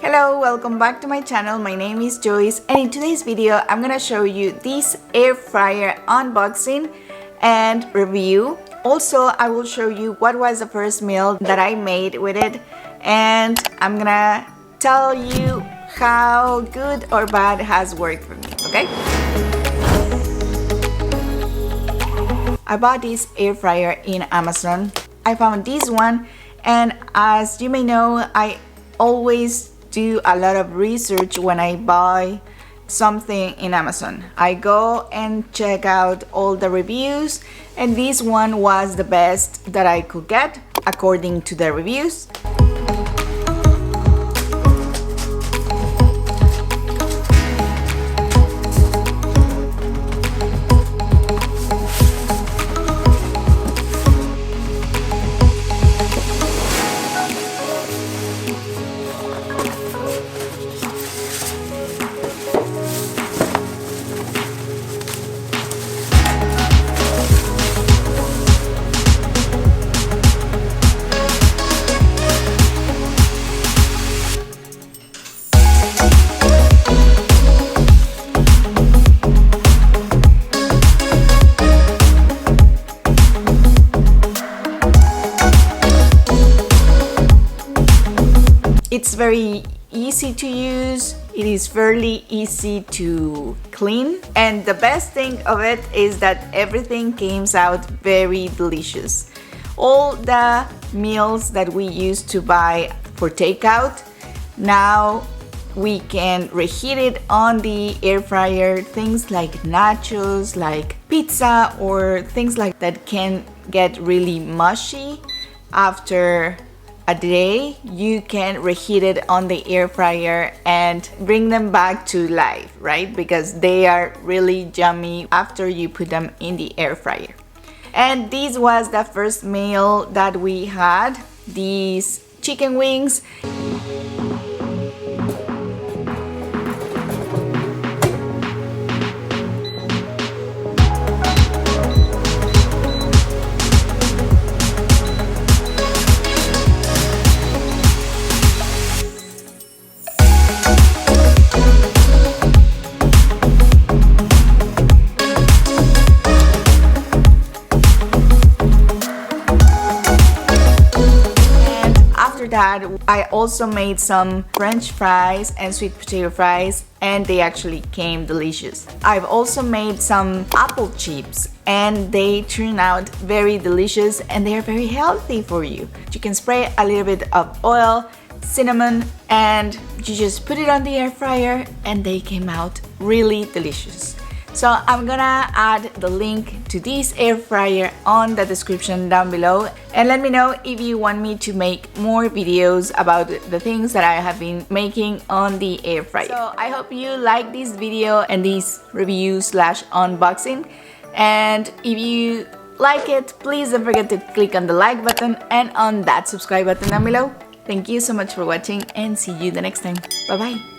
Hello, welcome back to my channel. My name is Joyce, and in today's video I'm gonna show you this air fryer unboxing and review. Also, I will show you what was the first meal that I made with it, and I'm gonna tell you how good or bad it has worked for me, okay? I bought this air fryer in Amazon. I found this one, and as you may know, I always do a lot of research when I buy something in Amazon. I go and check out all the reviews, and this one was the best that I could get according to the reviews. It's very easy to use, it is fairly easy to clean, and the best thing of it is that everything came out very delicious. All the meals that we used to buy for takeout, now we can reheat it on the air fryer. Things like nachos, like pizza, or things like that can get really mushy after a day. You can reheat it on the air fryer and bring them back to life, right? Because they are really yummy after you put them in the air fryer. And this was the first meal that we had, these chicken wings. That I also made some French fries and sweet potato fries, and they actually came delicious. I've also made some apple chips, and they turn out very delicious, and they are very healthy for you. You can spray a little bit of oil, cinnamon, and you just put it on the air fryer, and they came out really delicious. So I'm gonna add the link to this air fryer on the description down below, and let me know if you want me to make more videos about the things that I have been making on the air fryer. So I hope you like this video and this review slash unboxing, and if you like it, please don't forget to click on the like button and on that subscribe button down below. Thank you so much for watching, and see you the next time. Bye bye.